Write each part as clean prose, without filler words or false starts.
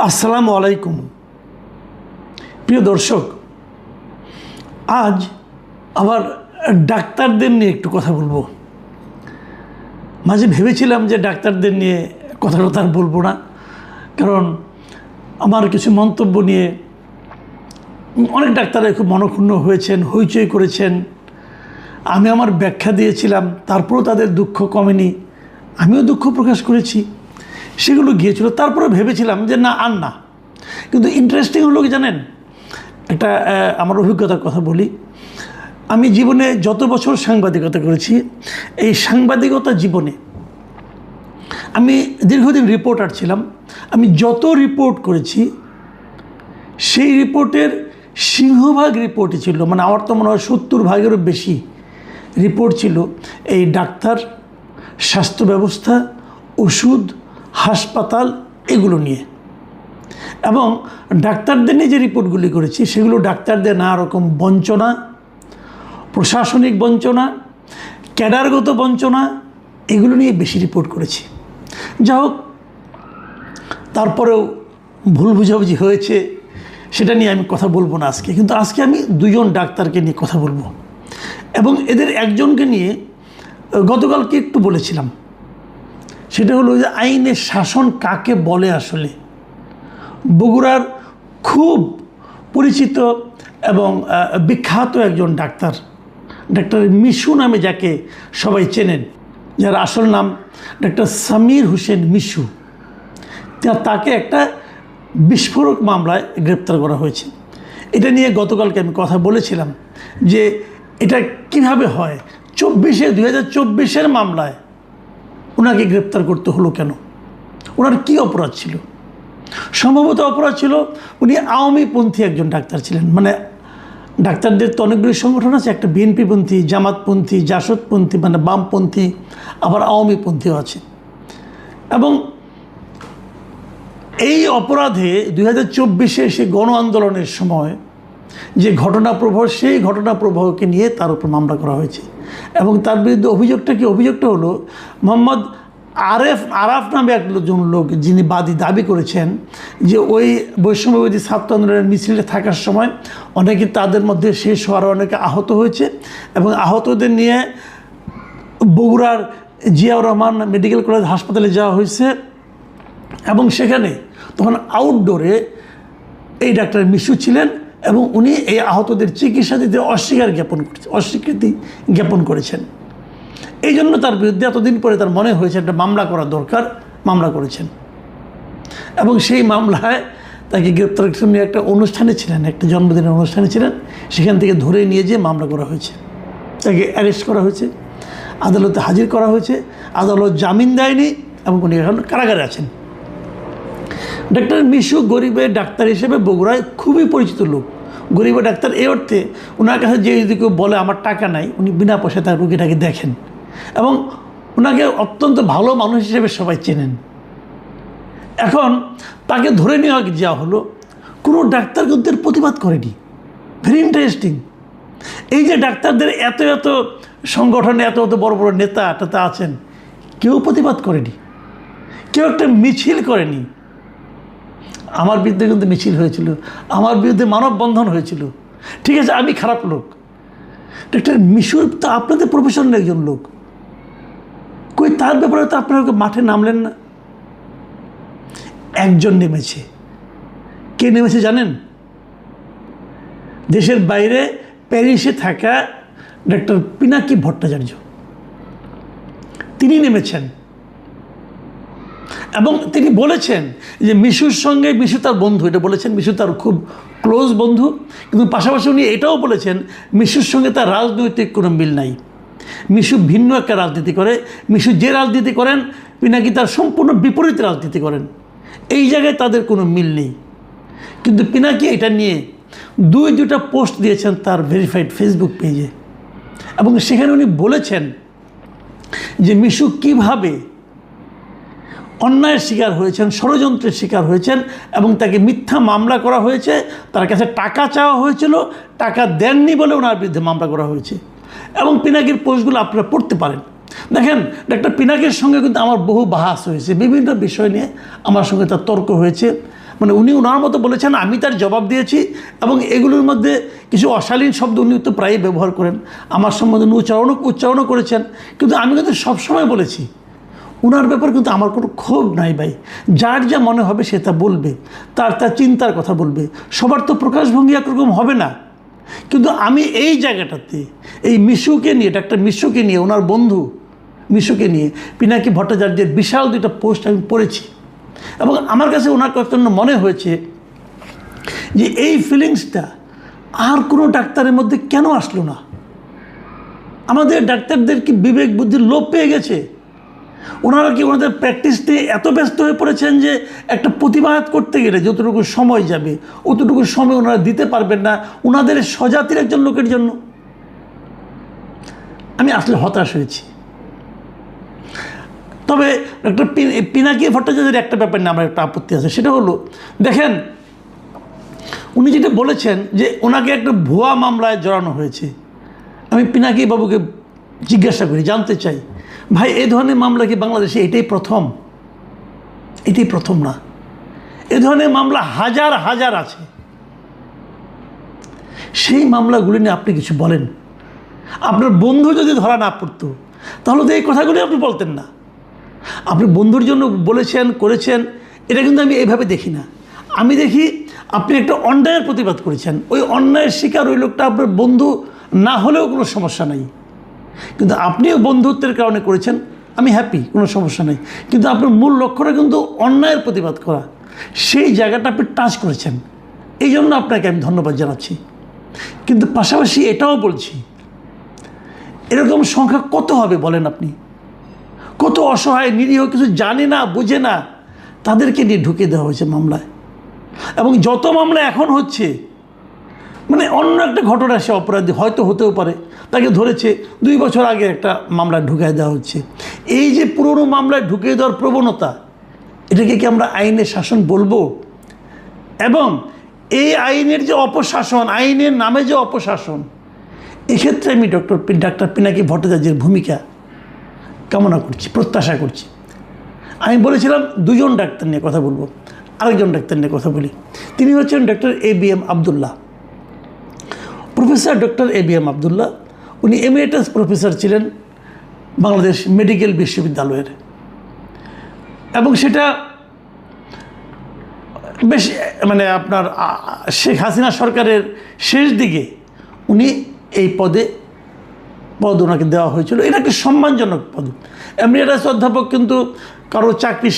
আসসালামু আলাইকুম প্রিয় দর্শক, আজ আবার ডাক্তারদের নিয়ে একটু কথা বলবো। মাঝে ভেবেছিলাম যে ডাক্তারদের নিয়ে কথাটা আর বলবো না, কারণ আমার কিছু মন্তব্য নিয়ে অনেক ডাক্তাররা খুব মনক্ষুণ্ণ হয়েছেন, হইচই করেছেন। আমি আমার ব্যাখ্যা দিয়েছিলাম, তারপরেও তাদের দুঃখ কমেনি, আমিও দুঃখ প্রকাশ করেছি, সেগুলো গিয়েছিল। তারপরে ভেবেছিলাম যে না, আর না। কিন্তু ইন্টারেস্টিং হলো কি জানেন, একটা আমার অভিজ্ঞতার কথা বলি। আমি জীবনে যত বছর সাংবাদিকতা করেছি, এই সাংবাদিকতা জীবনে আমি দীর্ঘদিন রিপোর্টার ছিলাম। আমি যত রিপোর্ট করেছি সেই রিপোর্টের সিংহভাগ রিপোর্টই ছিল, মানে আমার তো মনে হয় 70 ভাগেরও বেশি রিপোর্ট ছিল এই ডাক্তার, স্বাস্থ্য ব্যবস্থা, ওষুধ, হাসপাতাল এগুলো নিয়ে। এবং ডাক্তারদের নিয়ে যে রিপোর্টগুলি করেছি সেগুলো ডাক্তারদের নানা রকম বঞ্চনা, প্রশাসনিক বঞ্চনা, ক্যাডারগত বঞ্চনা, এগুলো নিয়ে বেশি রিপোর্ট করেছি। যা হোক, তারপরেও ভুল বুঝাবুঝি হয়েছে, সেটা নিয়ে আমি কথা বলবো না আজকে। কিন্তু আজকে আমি দুজন ডাক্তারকে নিয়ে কথা বলবো, এবং এদের একজনকে নিয়ে গতকালকে একটু বলেছিলাম। সেটা হলো যে আইনের শাসন কাকে বলে। আসলে বগুড়ার খুব পরিচিত এবং বিখ্যাত একজন ডাক্তার, ডাক্তার মিশু নামে যাকে সবাই চেনেন, যার আসল নাম ডাক্তার সামির হোসেন মিশু, তাকে একটা বিস্ফোরক মামলায় গ্রেপ্তার করা হয়েছে। এটা নিয়ে গতকালকে আমি কথা বলেছিলাম যে এটা কিভাবে হয়। 2024-এর মামলায় ওনাকে গ্রেপ্তার করতে হলো কেন? ওনার কি অপরাধ ছিল? সম্ভবত অপরাধ ছিল উনি আওয়ামীপন্থী একজন ডাক্তার ছিলেন। মানে ডাক্তারদের তো অনেকগুলি সংগঠন আছে, একটা বিএনপিপন্থী, জামাতপন্থী, জাসদপন্থী, মানে বামপন্থী, আবার আওয়ামীপন্থীও আছে। এবং এই অপরাধে 2024-এ সে গণ আন্দোলনের সময় যে ঘটনা প্রবাহ, সেই ঘটনা প্রবাহকে নিয়ে তার উপর মামলা করা হয়েছে। এবং তার বিরুদ্ধে অভিযোগটা হলো মোহাম্মদ আরাফ নামে একজন লোক, যিনি দাবি করেছেন যে ওই বৈষম্যবিরোধী ছাত্র আন্দোলনের মিছিলে থাকার সময় অনেকে, তাদের মধ্যে শেষ হওয়ার অনেকে আহত হয়েছে, এবং আহতদের নিয়ে বগুড়ার জিয়াউর রহমান মেডিকেল কলেজ হাসপাতালে যাওয়া হয়েছে। এবং সেখানে তখন আউটডোরে এই ডাক্তার মিশু ছিলেন, এবং উনি এই আহতদের চিকিৎসা দিতে অস্বীকৃতি জ্ঞাপন করেছেন। এই জন্য তার বিরুদ্ধে এতদিন পরে তার মনে হয়েছে একটা মামলা করা দরকার, মামলা করেছেন। এবং সেই মামলায় তাকে গ্রেপ্তার নিয়ে একটা অনুষ্ঠানে ছিলেন, একটা জন্মদিনের অনুষ্ঠানে ছিলেন, সেখান থেকে ধরে নিয়ে যেয়ে মামলা করা হয়েছে। তাকে অ্যারেস্ট করা হয়েছে, আদালতে হাজির করা হয়েছে, আদালত জামিন দেয়নি, এবং উনি এখন কারাগারে আছেন। ডাক্তার মিশু গরিবের ডাক্তার হিসেবে বগুড়ায় খুবই পরিচিত লোক। গরিবের ডাক্তার এই অর্থে, ওনার কাছে যে যদি কেউ বলে আমার টাকা নাই, উনি বিনা পয়সায় তার রোগীটাকে দেখেন, এবং ওনাকে অত্যন্ত ভালো মানুষ হিসেবে সবাই চেনেন। এখন তাকে ধরে নেওয়া যাওয়া হলো, কোনো ডাক্তার কিন্তু এর প্রতিবাদ করেনি। Very interesting. এই যে ডাক্তারদের এত এত সংগঠনে এত এত বড় বড় নেতা টেতা আছেন, কেউ প্রতিবাদ করেনি, কেউ একটা মিছিল করেনি। আমার বিরুদ্ধে কিন্তু মিছিল হয়েছিল, আমার বিরুদ্ধে মানববন্ধন হয়েছিল। ঠিক আছে, আমি খারাপ লোক, ডাক্তার মিশুর তো আপনাদের প্রফেশনের একজন লোক, কই তার ব্যাপারে তো আপনারা মাঠে নামলেন না? একজন নেমেছে। কে নেমেছে জানেন? দেশের বাইরে প্যারিসে থাকা ডাক্তার পিনাকি ভট্টাচার্য, তিনি নেমেছেন। এবং তিনি বলেছেন যে মিশুর সঙ্গে, মিশু তার বন্ধু, এটা বলেছেন, মিশু তার খুব ক্লোজ বন্ধু, কিন্তু পাশাপাশি উনি এটাও বলেছেন মিশুর সঙ্গে তার রাজনৈতিক কোনো মিল নাই। মিশু ভিন্ন একটা রাজনীতি করে, মিশু যে রাজনীতি করেন পিনাকি তার সম্পূর্ণ বিপরীত রাজনীতি করেন। এই জায়গায় তাদের কোনো মিল নেই। কিন্তু পিনাকি এটা নিয়ে দুটা পোস্ট দিয়েছেন তার ভেরিফাইড ফেসবুক পেজে, এবং সেখানে উনি বলেছেন যে মিশু কীভাবে অন্যায়ের শিকার হয়েছেন, ষড়যন্ত্রের শিকার হয়েছেন, এবং তাকে মিথ্যা মামলা করা হয়েছে। তার কাছে টাকা চাওয়া হয়েছিল, টাকা দেননি বলে ওনার বিরুদ্ধে মামলা করা হয়েছে। এবং পিনাকির পোস্টগুলো আপনারা পড়তে পারেন। দেখেন, ডাক্তার পিনাকির সঙ্গে কিন্তু আমার বহু বাহাস হয়েছে, বিভিন্ন বিষয় নিয়ে আমার সঙ্গে তার তর্ক হয়েছে। মানে উনি ওনার মতো বলেছেন, আমি তার জবাব দিয়েছি, এবং এগুলোর মধ্যে কিছু অশালীন শব্দ উনি তো প্রায়ই ব্যবহার করেন, আমার সম্বন্ধে উনি উচ্চারণও করেছেন। কিন্তু আমি কিন্তু সবসময় বলেছি ওনার ব্যাপারে কিন্তু আমার কোনো ক্ষোভ নাই ভাই, যার যা মনে হবে সে তা বলবে, তার চিন্তার কথা বলবে, সবার তো প্রকাশভঙ্গি একরকম হবে না। কিন্তু আমি এই জায়গাটাতে এই মিশুকে নিয়ে, ডাক্তার মিশুকে নিয়ে, ওনার বন্ধু মিশুকে নিয়ে পিনাকি ভট্টাচার্যের বিশাল দুইটা পোস্ট আমি পড়েছি, এবং আমার কাছে ওনার জন্য মনে হয়েছে যে এই ফিলিংসটা আর কোনো ডাক্তারের মধ্যে কেন আসলো না? আমাদের ডাক্তারদের কি বিবেক বুদ্ধির লোপ পেয়ে গেছে? ওনারা কি ওনাদের প্র্যাকটিস নিয়ে এত ব্যস্ত হয়ে পড়েছেন যে একটা প্রতিবাদ করতে গেলে যতটুকু সময় যাবে অতটুকু সময় ওনারা দিতে পারবেন না ওনাদের স্বজাতির একজন লোকের জন্য? আমি আসলে হতাশ হয়েছি। তবে ডক্টর পিনাকি ভট্টাচার্যের একটা ব্যাপার নিয়ে আমার একটা আপত্তি আছে, সেটা হলো, দেখেন উনি যেটা বলেছেন যে ওনাকে একটা ভুয়া মামলায় জড়ানো হয়েছে। আমি পিনাকি বাবুকে জিজ্ঞাসা করি, জানতে চাই, ভাই এই ধরনের মামলা কি বাংলাদেশে এটাই প্রথম? এটাই প্রথম না, এ ধরনের মামলা হাজার হাজার আছে। সেই মামলাগুলি নিয়ে আপনি কিছু বলেন। আপনার বন্ধু যদি ধরা না পড়তো তাহলে তো এই কথাগুলি আপনি বলতেন না। আপনি বন্ধুর জন্য বলেছেন, করেছেন, এটা কিন্তু আমি এইভাবে দেখি না। আমি দেখি আপনি একটা অন্যায়ের প্রতিবাদ করেছেন, ওই অন্যায়ের শিকার ওই লোকটা আপনার বন্ধু না হলেও কোনো সমস্যা নাই, কিন্তু আপনিও বন্ধুত্বের কারণে করেছেন, আমি হ্যাপি, কোনো সমস্যা নেই। কিন্তু আপনার মূল লক্ষ্যটা কিন্তু অন্যায়ের প্রতিবাদ করা, সেই জায়গাটা আপনি টাচ করেছেন, এই জন্য আপনাকে আমি ধন্যবাদ জানাচ্ছি। কিন্তু পাশাপাশি এটাও বলছি, এরকম সংখ্যা কত হবে বলেন আপনি? কত অসহায় নিরীহ কিছু জানে না, বুঝে না, তাদেরকে নিয়ে ঢুকিয়ে দেওয়া হয়েছে মামলায়। এবং যত মামলা এখন হচ্ছে, মানে অন্য একটা ঘটনা, সে অপরাধী হয়তো হতেও পারে, তাকে ধরেছে 2 বছর আগে একটা মামলায় ঢুকিয়ে দেওয়া হচ্ছে। এই যে পুরনো মামলায় ঢুকিয়ে দেওয়ার প্রবণতা, এটাকে কি আমরা আইনের শাসন বলবো? এবং এই আইনের যে অপশাসন, আইনের নামে যে অপশাসন, এক্ষেত্রে আমি ডাক্তার পিনাকি ভট্টাচার্যের ভূমিকা কামনা করছি, প্রত্যাশা করছি। আমি বলেছিলাম 2জন ডাক্তার নিয়ে কথা বলবো, আরেকজন ডাক্তার নিয়ে কথা বলি। তিনি হচ্ছেন doctor ABM Abdullah, professor doctor ABM Abdullah. উনি এমিরেটাস প্রফেসর ছিলেন বাংলাদেশ মেডিকেল বিশ্ববিদ্যালয়ের, এবং সেটা বেশ মানে আপনার শেখ হাসিনা সরকারের শেষ দিকে উনি এই পদ ওনাকে দেওয়া হয়েছিল। এটা একটা সম্মানজনক পদ। এমিরেটাস অধ্যাপক কিন্তু কারো চাকরি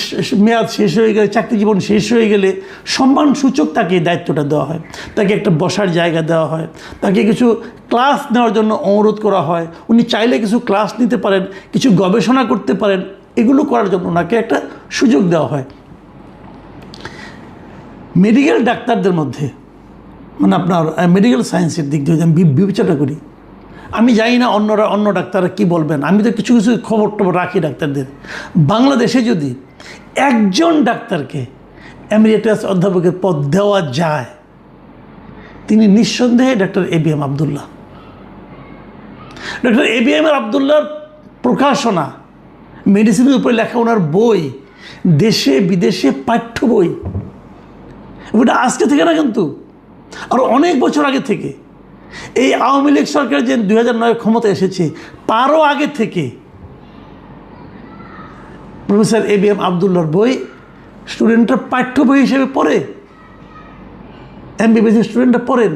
মেয়াদ শেষ হয়ে গেলে, চাকরি জীবন শেষ হয়ে গেলে সম্মানসূচক তাকে এই দায়িত্বটা দেওয়া হয়, তাকে একটা বসার জায়গা দেওয়া হয়, তাকে কিছু ক্লাস নেওয়ার জন্য অনুরোধ করা হয়। উনি চাইলে কিছু ক্লাস নিতে পারেন, কিছু গবেষণা করতে পারেন, এগুলো করার জন্য ওনাকে একটা সুযোগ দেওয়া হয়। মেডিকেল ডাক্তারদের মধ্যে, মানে আপনার মেডিকেল সায়েন্সের দিক দিয়ে আমি বিবেচনা করি, আমি জানি না অন্য ডাক্তাররা কী বলবেন, আমি তো কিছু কিছু খবর টবর রাখি ডাক্তারদের। বাংলাদেশে যদি একজন ডাক্তারকে এমিরেটাস অধ্যাপকের পদ দেওয়া যায়, তিনি নিঃসন্দেহে doctor ABM Abdullah. Doctor ABM আবদুল্লাহর প্রকাশনা, মেডিসিনের উপরে লেখা ওনার বই, দেশে বিদেশে পাঠ্য বই, ওটা আজকে থেকে না, কিন্তু আরও অনেক বছর আগে থেকে। এই আওয়ামী লীগ সরকার যে 2009 ক্ষমতা এসেছে, তারও আগে থেকে প্রফেসর ABM আবদুল্লাহর বই স্টুডেন্টরা পাঠ্য বই হিসেবে পড়ে, MBBS স্টুডেন্টরা পড়েন।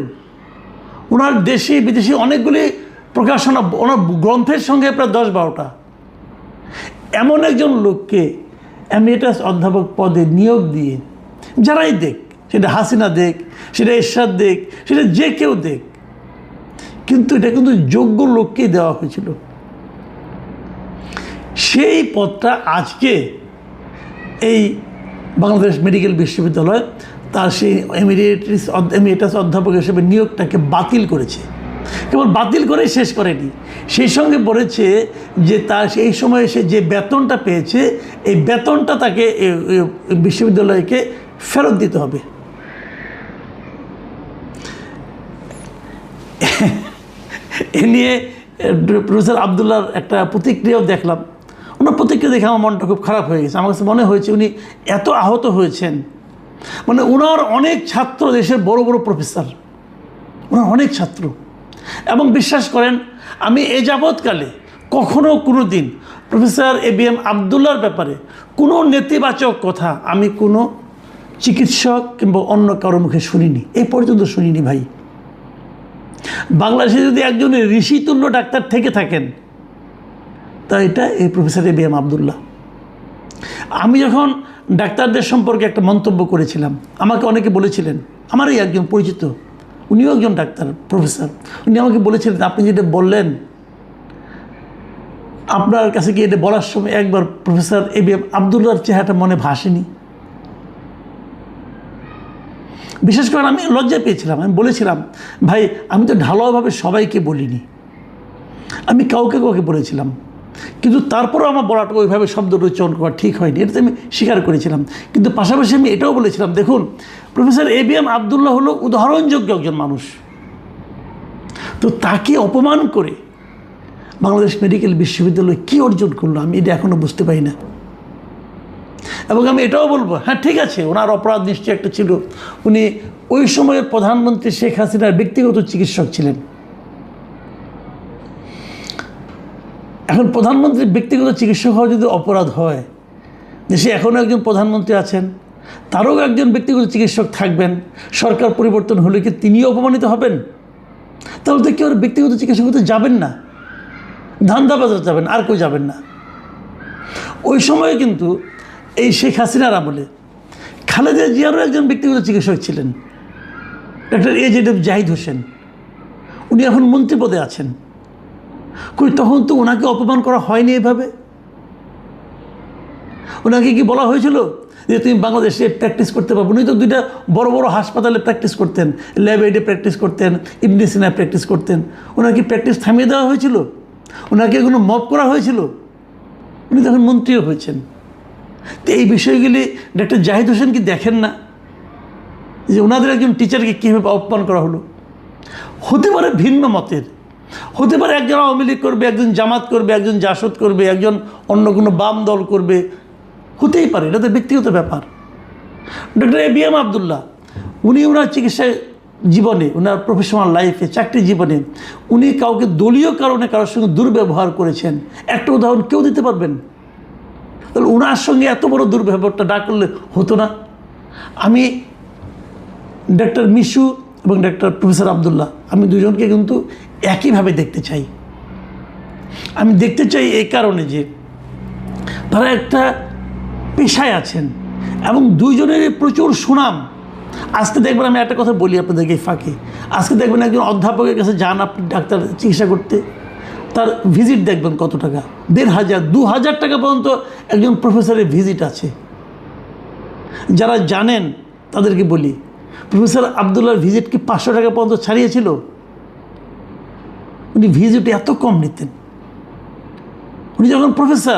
ওনার দেশি বিদেশি অনেকগুলি প্রকাশনা, ওনার গ্রন্থের সঙ্গে প্রায় 10-12টা। এমন একজন লোককে এমিরেটাস অধ্যাপক পদে নিয়োগ দিয়ে, যারাই দেখ, সেটা হাসিনা দেখ, সেটা এরশাদ দেখ, সেটা যে কেউ দেখ, কিন্তু এটা কিন্তু যোগ্য লোককেই দেওয়া হয়েছিল। সেই পদটা আজকে এই বাংলাদেশ মেডিকেল বিশ্ববিদ্যালয় তার সেই এমিরেটাস অধ্যাপক হিসেবে নিয়োগটাকে বাতিল করেছে। কেবল বাতিল করেই শেষ করেনি, সেই সঙ্গে বলেছে যে তার সেই সময়ে সে যে বেতনটা পেয়েছে, এই বেতনটা তাকে বিশ্ববিদ্যালয়কে ফেরত দিতে হবে। এ নিয়ে প্রফেসর আবদুল্লাহর একটা প্রতিক্রিয়াও দেখলাম। ওনার প্রতিক্রিয়া দেখে আমার মনটা খুব খারাপ হয়ে গেছে। আমার কাছে মনে হয়েছে উনি এত আহত হয়েছেন মানে ওনার অনেক ছাত্র, দেশের বড় বড় প্রফেসর, ওনার অনেক ছাত্র। এবং বিশ্বাস করেন, আমি এ যাবৎকালে কখনো কোনো দিন প্রফেসর ABM আবদুল্লাহর ব্যাপারে কোনো নেতিবাচক কথা আমি কোনো চিকিৎসক কিংবা অন্য কারো মুখে শুনিনি, এই পর্যন্ত শুনিনি ভাই। বাংলাদেশে যদি একজন ঋষিতুল্য ডাক্তার থেকে থাকেন তা এটা এই প্রফেসর ABM আবদুল্লাহ। আমি যখন ডাক্তারদের সম্পর্কে একটা মন্তব্য করেছিলাম, আমাকে অনেকে বলেছিলেন, আমারই একজন পরিচিত, উনিও একজন ডাক্তার প্রফেসর, উনি আমাকে বলেছিলেন আপনি যেটা বললেন, আপনার কাছে কি এটা বলার সময় একবার প্রফেসর ABM আবদুল্লাহর চেহারাটা মনে ভাসেনি? বিশেষ করে আমি লজ্জা পেয়েছিলাম। আমি বলেছিলাম, ভাই আমি তো ঢালাওভাবে সবাইকে বলিনি, আমি কাউকে কাউকে বলেছিলাম, কিন্তু তারপরেও আমার বলাটা ওইভাবে শব্দ উচ্চারণ করা ঠিক হয়নি, এটা আমি স্বীকার করেছিলাম। কিন্তু পাশাপাশি আমি এটাও বলেছিলাম, দেখুন প্রফেসর ABM আবদুল্লাহ হলো উদাহরণযোগ্য একজন মানুষ, তো তাকে অপমান করে বাংলাদেশ মেডিকেল বিশ্ববিদ্যালয় কী অর্জন করলো আমি এটা এখনও বুঝতে পারি না। এবং আমি এটাও বলবো, হ্যাঁ ঠিক আছে, ওনার অপরাধ নিশ্চয়ই একটা ছিল, উনি ওই সময়ের প্রধানমন্ত্রী শেখ হাসিনার ব্যক্তিগত চিকিৎসক ছিলেন। এখন প্রধানমন্ত্রীর ব্যক্তিগত চিকিৎসক হওয়া যদি অপরাধ হয়, দেশে এখনও একজন প্রধানমন্ত্রী আছেন, তারও একজন ব্যক্তিগত চিকিৎসক থাকবেন, সরকার পরিবর্তন হলে কি তিনিও অপমানিত হবেন? তাহলে তো কেউ ব্যক্তিগত চিকিৎসক হতে যাবেন না, ধান্দাবাজার যাবেন, আর কেউ যাবেন না। ওই সময়ে কিন্তু এই শেখ হাসিনার আমলে খালেদা জিয়ারও একজন ব্যক্তিগত চিকিৎসক ছিলেন, ডক্টর AJF জাহিদ হোসেন, উনি এখন মন্ত্রী পদে আছেন। কই তখন তো ওনাকে অপমান করা হয়নি এভাবে? ওনাকে কি বলা হয়েছিল যে তুমি বাংলাদেশে প্র্যাকটিস করতে পারবো? উনি তো দুইটা বড় বড় হাসপাতালে প্র্যাকটিস করতেন, ল্যাব এইডে প্র্যাকটিস করতেন, ইবনে সিনায় প্র্যাকটিস করতেন, ওনাকে প্র্যাকটিস থামিয়ে দেওয়া হয়েছিল? ওনাকে কোনো মব করা হয়েছিল? উনি তখন মন্ত্রীও হয়েছেন। তো এই বিষয়গুলি ডক্টর জাহিদ হোসেন কি দেখেন না যে ওনাদের একজন টিচারকে কীভাবে অপমান করা হলো? হতে পারে ভিন্ন মতের, হতে পারে একজন আওয়ামী লীগ করবে, একজন জামাত করবে, একজন জাসদ করবে, একজন অন্য কোনো বাম দল করবে, হতেই পারে, এটা তো ব্যক্তিগত ব্যাপার। ডক্টর ABM আবদুল্লাহ উনি ওনার চিকিৎসা জীবনে, ওনার প্রফেশনাল লাইফে, চাকরি জীবনে উনি কাউকে দলীয় কারণে কারোর সঙ্গে দুর্ব্যবহার করেছেন, একটা উদাহরণ কেউ দিতে পারবেন? তাহলে ওনার সঙ্গে এত বড় দুর্ব্যবহারটা না করলে হতো না? আমি ডক্টর মিশু এবং ডক্টর প্রফেসর আবদুল্লাহ, আমি দুজনকে কিন্তু একইভাবে দেখতে চাই। আমি দেখতে চাই এই কারণে যে তারা একটা পেশায় আছেন এবং দুইজনেরই প্রচুর সুনাম। আজকে দেখবেন, আমি একটা কথা বলি আপনাদেরকে ফাঁকে, আজকে দেখবেন একজন অধ্যাপকের কাছে যান আপনি ডাক্তার চিকিৎসা করতে, তার ভিজিট দেখবেন কত টাকা, ১,৫০০ ২,০০০ টাকা পর্যন্ত একজন প্রফেসরের ভিজিট আছে। যারা জানেন তাদেরকে বলি, প্রফেসর আবদুল্লাহর ভিজিট কি ৫০০ টাকা পর্যন্ত ছাড়িয়েছিল? উনি ভিজিট এত কম নিতেন, উনি যখন প্রফেসর